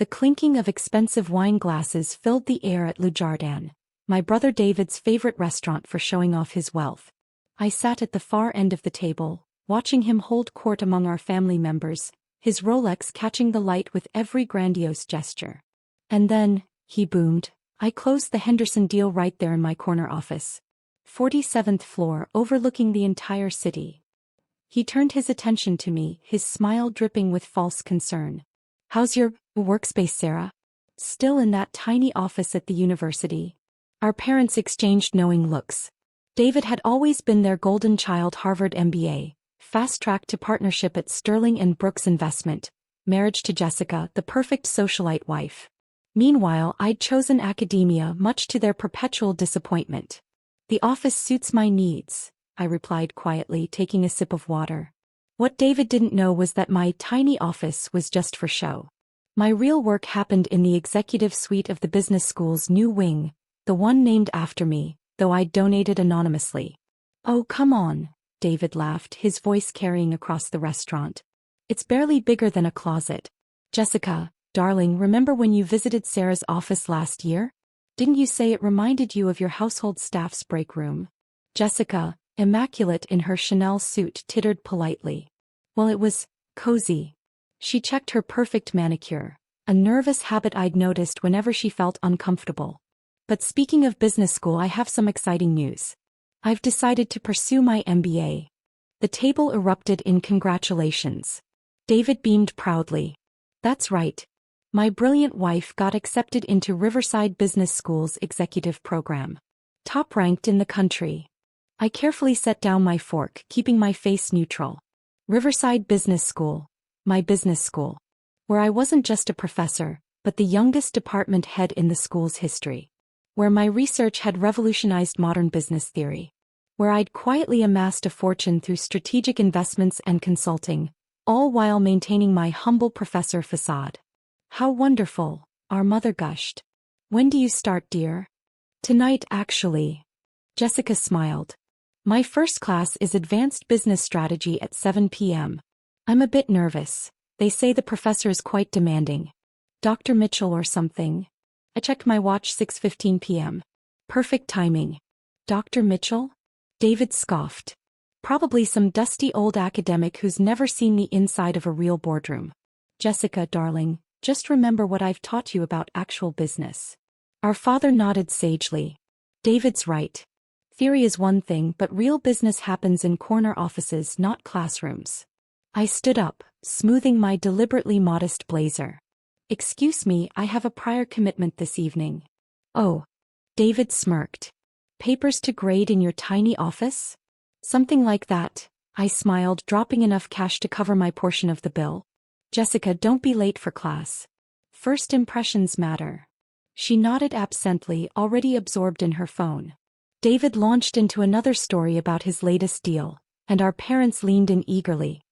The clinking of expensive wine glasses filled the air at Le Jardin, my brother David's favorite restaurant for showing off his wealth. I sat at the far end of the table, watching him hold court among our family members, his Rolex catching the light with every grandiose gesture. And then, he boomed, I closed the Henderson deal right there in my corner office. 47th floor, overlooking the entire city. He turned his attention to me, his smile dripping with false concern. How's your workspace, Sarah? Still in that tiny office at the university? Our parents exchanged knowing looks. David had always been their golden child, Harvard MBA, fast-tracked to partnership at Sterling and Brooks Investment, marriage to Jessica, the perfect socialite wife. Meanwhile, I'd chosen academia, much to their perpetual disappointment. The office suits my needs, I replied quietly, taking a sip of water. What David didn't know was that my tiny office was just for show. My real work happened in the executive suite of the business school's new wing, the one named after me, though I'd donated anonymously. Oh, come on, David laughed, his voice carrying across the restaurant. It's barely bigger than a closet. Jessica, darling, remember when you visited Sarah's office last year? Didn't you say it reminded you of your household staff's break room? Jessica, immaculate in her Chanel suit, tittered politely. Well, it was cozy. She checked her perfect manicure, a nervous habit I'd noticed whenever she felt uncomfortable. But speaking of business school, I have some exciting news. I've decided to pursue my MBA. The table erupted in congratulations. David beamed proudly. That's right. My brilliant wife got accepted into Riverside Business School's executive program. Top-ranked in the country. I carefully set down my fork, keeping my face neutral. Riverside Business School. My business school. Where I wasn't just a professor, but the youngest department head in the school's history. Where my research had revolutionized modern business theory. Where I'd quietly amassed a fortune through strategic investments and consulting, all while maintaining my humble professor facade. How wonderful, our mother gushed. When do you start, dear? Tonight, actually. Jessica smiled. My first class is Advanced Business Strategy at 7 p.m. I'm a bit nervous. They say the professor is quite demanding. Dr. Mitchell or something. I checked my watch, 6:15 p.m. Perfect timing. Dr. Mitchell? David scoffed. Probably some dusty old academic who's never seen the inside of a real boardroom. Jessica, darling, just remember what I've taught you about actual business. Our father nodded sagely. David's right. Theory is one thing, but real business happens in corner offices, not classrooms. I stood up, smoothing my deliberately modest blazer. Excuse me, I have a prior commitment this evening. Oh. David smirked. Papers to grade in your tiny office? Something like that, I smiled, dropping enough cash to cover my portion of the bill. Jessica, don't be late for class. First impressions matter. She nodded absently, already absorbed in her phone. David launched into another story about his latest deal, and our parents leaned in eagerly.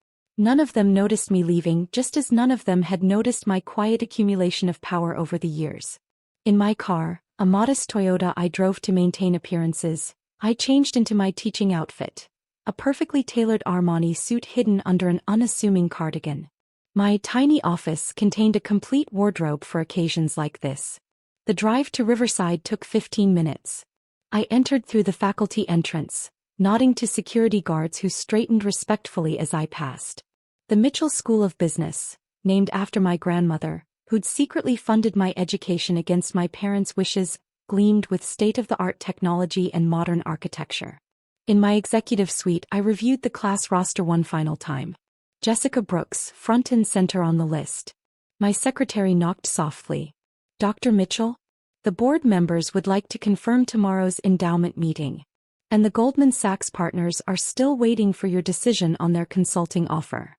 None of them noticed me leaving, just as none of them had noticed my quiet accumulation of power over the years. In my car, a modest Toyota I drove to maintain appearances, I changed into my teaching outfit, a perfectly tailored Armani suit hidden under an unassuming cardigan. My tiny office contained a complete wardrobe for occasions like this. The drive to Riverside took 15 minutes. I entered through the faculty entrance, nodding to security guards who straightened respectfully as I passed. The Mitchell School of Business, named after my grandmother, who'd secretly funded my education against my parents' wishes, gleamed with state-of-the-art technology and modern architecture. In my executive suite, I reviewed the class roster one final time. Jessica Brooks, front and center on the list. My secretary knocked softly. Dr. Mitchell? The board members would like to confirm tomorrow's endowment meeting. And the Goldman Sachs partners are still waiting for your decision on their consulting offer.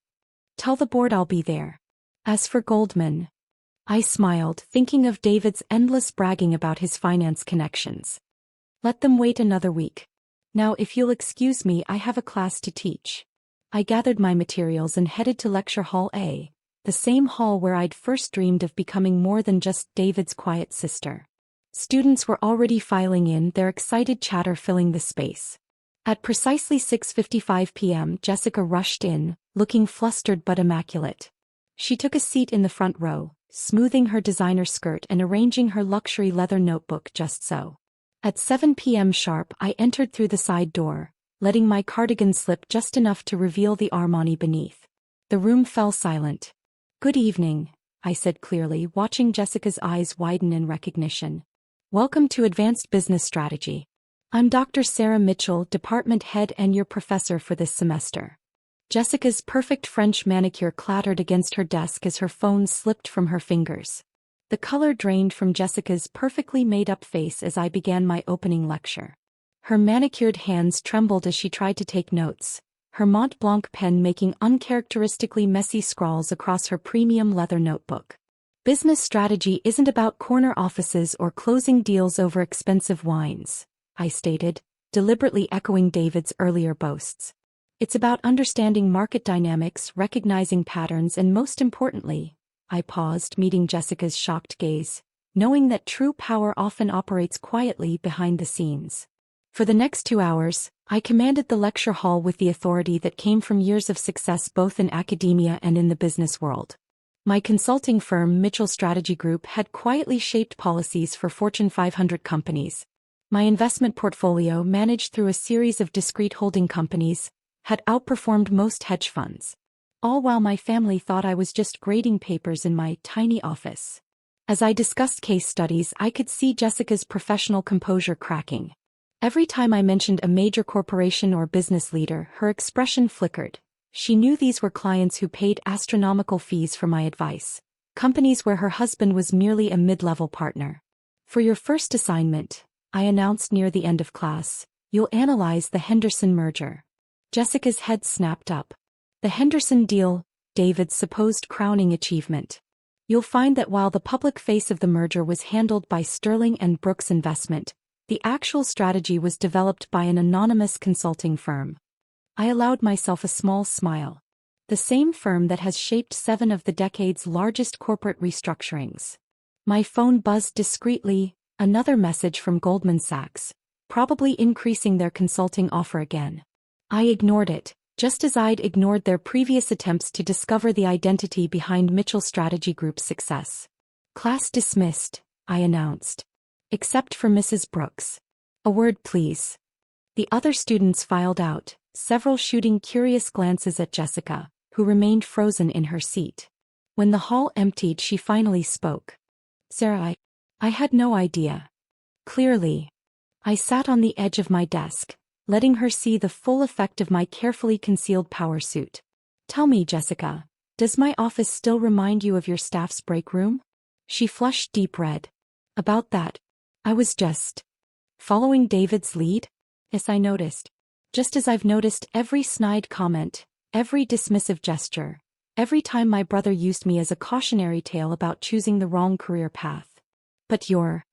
Tell the board I'll be there. As for Goldman, I smiled, thinking of David's endless bragging about his finance connections. Let them wait another week. Now, if you'll excuse me, I have a class to teach. I gathered my materials and headed to Lecture Hall A, the same hall where I'd first dreamed of becoming more than just David's quiet sister. Students were already filing in, their excited chatter filling the space. At precisely 6:55 p.m., Jessica rushed in, looking flustered but immaculate. She took a seat in the front row, smoothing her designer skirt and arranging her luxury leather notebook just so. At 7 p.m. sharp, I entered through the side door, letting my cardigan slip just enough to reveal the Armani beneath. The room fell silent. "Good evening," I said clearly, watching Jessica's eyes widen in recognition. "Welcome to Advanced Business Strategy. I'm Dr. Sarah Mitchell, department head and your professor for this semester." Jessica's perfect French manicure clattered against her desk as her phone slipped from her fingers. The color drained from Jessica's perfectly made-up face as I began my opening lecture. Her manicured hands trembled as she tried to take notes, her Mont Blanc pen making uncharacteristically messy scrawls across her premium leather notebook. "Business strategy isn't about corner offices or closing deals over expensive wines," I stated, deliberately echoing David's earlier boasts. "It's about understanding market dynamics, recognizing patterns, and most importantly," I paused, meeting Jessica's shocked gaze, "knowing that true power often operates quietly behind the scenes." For the next 2 hours, I commanded the lecture hall with the authority that came from years of success both in academia and in the business world. My consulting firm, Mitchell Strategy Group, had quietly shaped policies for Fortune 500 companies. My investment portfolio, managed through a series of discrete holding companies, had outperformed most hedge funds. All while my family thought I was just grading papers in my tiny office. As I discussed case studies, I could see Jessica's professional composure cracking. Every time I mentioned a major corporation or business leader, her expression flickered. She knew these were clients who paid astronomical fees for my advice, companies where her husband was merely a mid-level partner. "For your first assignment," I announced near the end of class, "you'll analyze the Henderson merger." Jessica's head snapped up. The Henderson deal, David's supposed crowning achievement. "You'll find that while the public face of the merger was handled by Sterling and Brooks Investment, the actual strategy was developed by an anonymous consulting firm." I allowed myself a small smile. "The same firm that has shaped 7 of the decade's largest corporate restructurings." My phone buzzed discreetly, another message from Goldman Sachs, probably increasing their consulting offer again. I ignored it, just as I'd ignored their previous attempts to discover the identity behind Mitchell Strategy Group's success. "Class dismissed," I announced. "Except for Mrs. Brooks. A word, please." The other students filed out, several shooting curious glances at Jessica, who remained frozen in her seat. When the hall emptied, she finally spoke. "Sarah, I had no idea." Clearly. I sat on the edge of my desk, letting her see the full effect of my carefully concealed power suit. "Tell me, Jessica, does my office still remind you of your staff's break room?" She flushed deep red. "About that, I was just following David's lead?" "Yes, I noticed. Just as I've noticed every snide comment, every dismissive gesture, every time my brother used me as a cautionary tale about choosing the wrong career path. But you're..."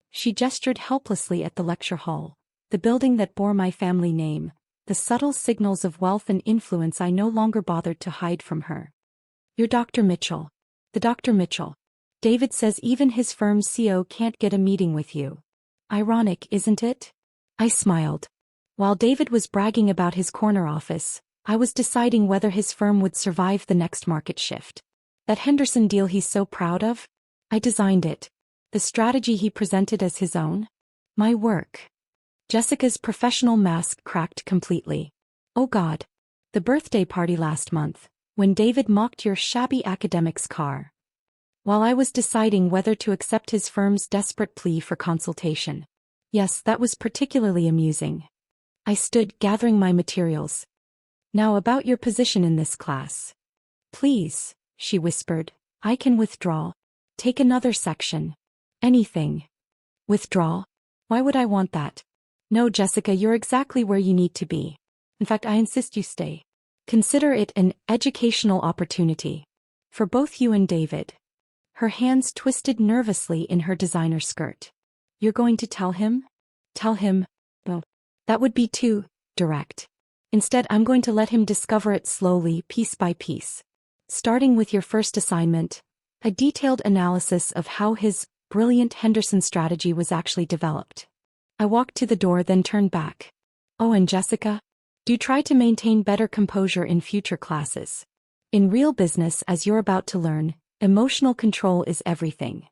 She gestured helplessly at the lecture hall, the building that bore my family name, the subtle signals of wealth and influence I no longer bothered to hide from her. "You're Dr. Mitchell. The Dr. Mitchell. David says even his firm's CEO can't get a meeting with you. Ironic, isn't it?" I smiled. While David was bragging about his corner office, I was deciding whether his firm would survive the next market shift. "That Henderson deal he's so proud of? I designed it. The strategy he presented as his own? My work." Jessica's professional mask cracked completely. "Oh God. The birthday party last month, when David mocked your shabby academic's car." While I was deciding whether to accept his firm's desperate plea for consultation. Yes, that was particularly amusing. I stood, gathering my materials. "Now about your position in this class." "Please," she whispered, "I can withdraw. Take another section. Anything." "Withdraw? Why would I want that?" "No, Jessica, you're exactly where you need to be. In fact, I insist you stay. Consider it an educational opportunity. For both you and David." Her hands twisted nervously in her designer skirt. "You're going to tell him?" "Tell him? Well, that would be too direct. Instead, I'm going to let him discover it slowly, piece by piece. Starting with your first assignment, a detailed analysis of how his brilliant Henderson strategy was actually developed." I walked to the door, then turned back. "Oh, and Jessica, do try to maintain better composure in future classes. In real business, as you're about to learn, emotional control is everything.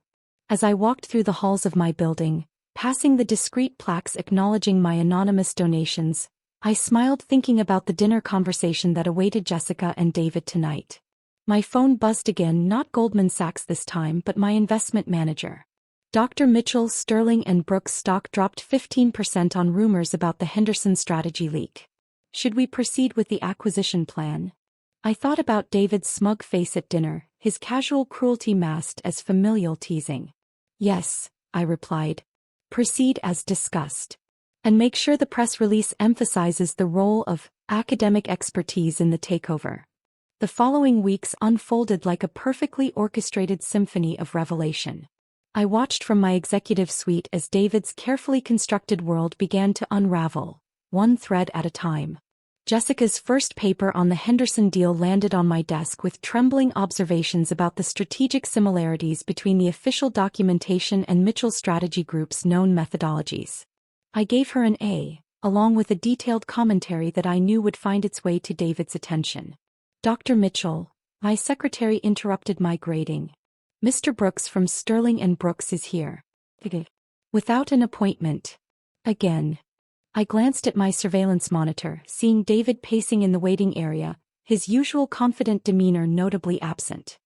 As I walked through the halls of my building, passing the discreet plaques acknowledging my anonymous donations, I smiled thinking about the dinner conversation that awaited Jessica and David tonight. My phone buzzed again, not Goldman Sachs this time but my investment manager. Dr. Mitchell, Sterling & Brooks stock dropped 15% on rumors about the Henderson strategy leak. Should we proceed with the acquisition plan? I thought about David's smug face at dinner, his casual cruelty masked as familial teasing. Yes, I replied. Proceed as discussed. And make sure the press release emphasizes the role of academic expertise in the takeover. The following weeks unfolded like a perfectly orchestrated symphony of revelation. I watched from my executive suite as David's carefully constructed world began to unravel, one thread at a time. Jessica's first paper on the Henderson deal landed on my desk with trembling observations about the strategic similarities between the official documentation and Mitchell Strategy Group's known methodologies. I gave her an A, along with a detailed commentary that I knew would find its way to David's attention. Dr. Mitchell, my secretary interrupted my grading. Mr. Brooks from Sterling & Brooks is here. Without an appointment. Again. I glanced at my surveillance monitor, seeing David pacing in the waiting area, his usual confident demeanor notably absent.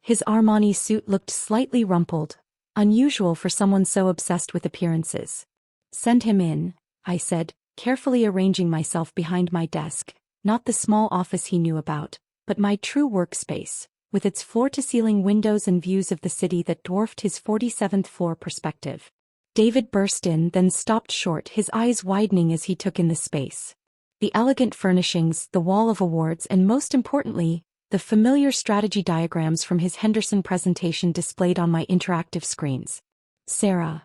His Armani suit looked slightly rumpled, unusual for someone so obsessed with appearances. Send him in, I said, carefully arranging myself behind my desk, not the small office he knew about, but my true workspace, with its floor-to-ceiling windows and views of the city that dwarfed his 47th floor perspective. David burst in, then stopped short, his eyes widening as he took in the space. The elegant furnishings, the wall of awards, and most importantly, the familiar strategy diagrams from his Henderson presentation displayed on my interactive screens. Sarah.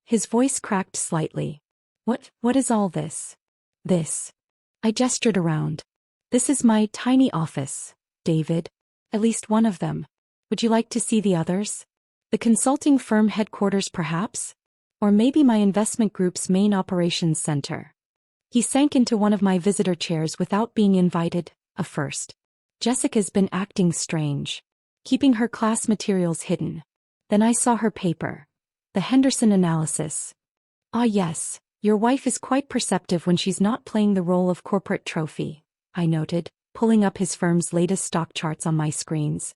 His voice cracked slightly. What is all this? This. I gestured around. This is my tiny office, David. At least one of them. Would you like to see the others? The consulting firm headquarters perhaps? Or maybe my investment group's main operations center. He sank into one of my visitor chairs without being invited, a first. Jessica's been acting strange, keeping her class materials hidden. Then I saw her paper. The Henderson analysis. Ah yes, your wife is quite perceptive when she's not playing the role of corporate trophy, I noted, pulling up his firm's latest stock charts on my screens.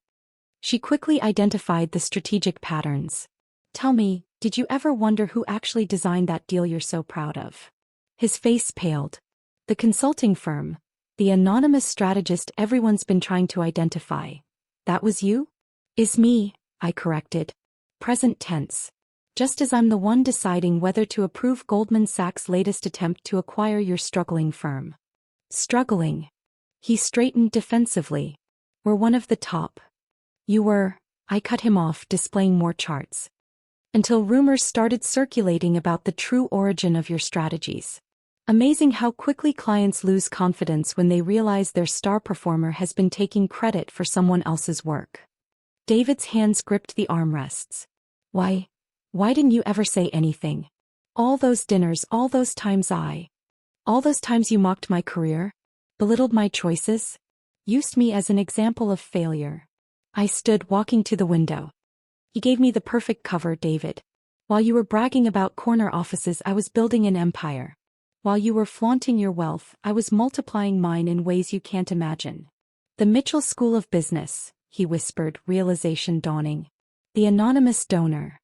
She quickly identified the strategic patterns. Tell me, did you ever wonder who actually designed that deal you're so proud of? His face paled. The consulting firm, the anonymous strategist everyone's been trying to identify. That was you? Is me, I corrected. Present tense. Just as I'm the one deciding whether to approve Goldman Sachs' latest attempt to acquire your struggling firm. Struggling. He straightened defensively. We're one of the top. You were, I cut him off, displaying more charts. Until rumors started circulating about the true origin of your strategies. Amazing how quickly clients lose confidence when they realize their star performer has been taking credit for someone else's work. David's hands gripped the armrests. Why didn't you ever say anything? All those dinners, all those times you mocked my career, belittled my choices, used me as an example of failure. I stood, walking to the window. He gave me the perfect cover, David. While you were bragging about corner offices, I was building an empire. While you were flaunting your wealth, I was multiplying mine in ways you can't imagine. The Mitchell School of Business, he whispered, realization dawning. The anonymous donor.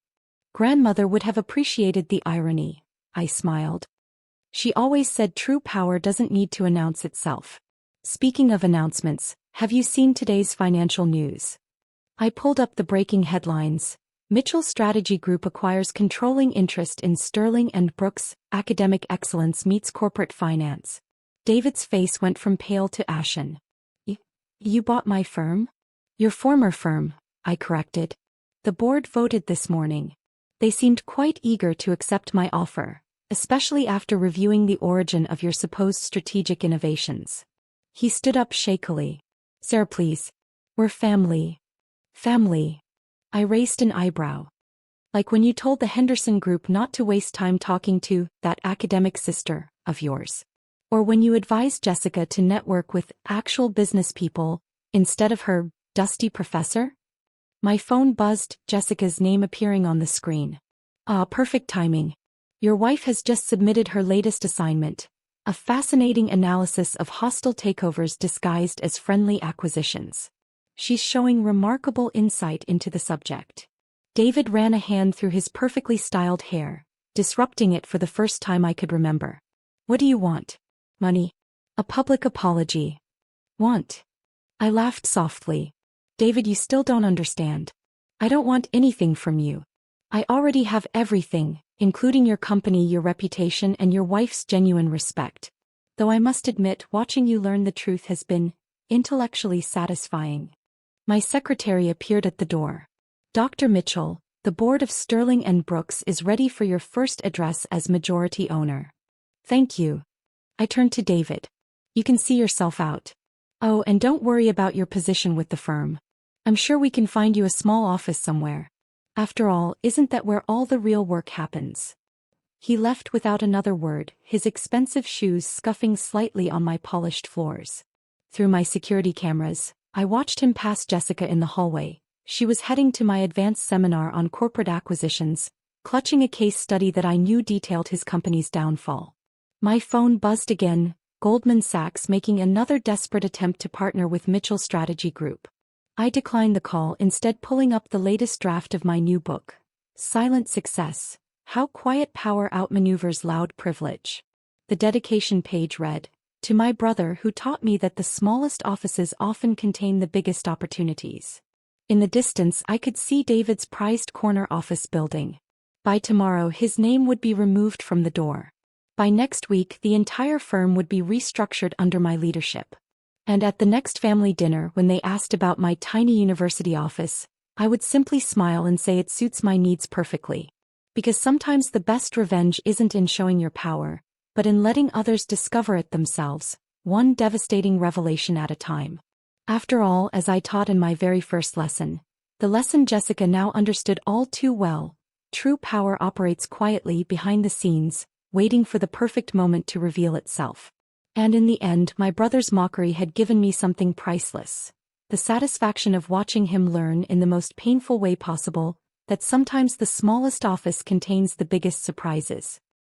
Grandmother would have appreciated the irony, I smiled. She always said true power doesn't need to announce itself. Speaking of announcements, have you seen today's financial news? I pulled up the breaking headlines. Mitchell Strategy Group acquires controlling interest in Sterling & Brooks, academic excellence meets corporate finance. David's face went from pale to ashen. You bought my firm? Your former firm, I corrected. The board voted this morning. They seemed quite eager to accept my offer, especially after reviewing the origin of your supposed strategic innovations. He stood up shakily. Sarah, please. We're family. Family. I raised an eyebrow. Like when you told the Henderson Group not to waste time talking to that academic sister of yours. Or when you advised Jessica to network with actual business people, instead of her dusty professor? My phone buzzed, Jessica's name appearing on the screen. Ah, perfect timing. Your wife has just submitted her latest assignment, a fascinating analysis of hostile takeovers disguised as friendly acquisitions. She's showing remarkable insight into the subject. David ran a hand through his perfectly styled hair, disrupting it for the first time I could remember. What do you want? Money? A public apology. Want? I laughed softly. David, you still don't understand. I don't want anything from you. I already have everything, including your company, your reputation, and your wife's genuine respect. Though I must admit, watching you learn the truth has been intellectually satisfying. My secretary appeared at the door. Dr. Mitchell, the board of Sterling and Brooks is ready for your first address as majority owner. Thank you. I turned to David. You can see yourself out. Oh, and don't worry about your position with the firm. I'm sure we can find you a small office somewhere. After all, isn't that where all the real work happens? He left without another word, his expensive shoes scuffing slightly on my polished floors. Through my security cameras, I watched him pass Jessica in the hallway. She was heading to my advanced seminar on corporate acquisitions, clutching a case study that I knew detailed his company's downfall. My phone buzzed again, Goldman Sachs making another desperate attempt to partner with Mitchell Strategy Group. I declined the call, instead pulling up the latest draft of my new book, Silent Success: How Quiet Power Outmaneuvers Loud Privilege. The dedication page read, "To my brother who taught me that the smallest offices often contain the biggest opportunities." In the distance I could see David's prized corner office building. By tomorrow his name would be removed from the door. By next week the entire firm would be restructured under my leadership. And at the next family dinner, when they asked about my tiny university office, I would simply smile and say it suits my needs perfectly. Because sometimes the best revenge isn't in showing your power, but in letting others discover it themselves, one devastating revelation at a time. After all, as I taught in my very first lesson, the lesson Jessica now understood all too well, true power operates quietly behind the scenes, waiting for the perfect moment to reveal itself. And in the end, my brother's mockery had given me something priceless. The satisfaction of watching him learn in the most painful way possible, that sometimes the smallest office contains the biggest surprises.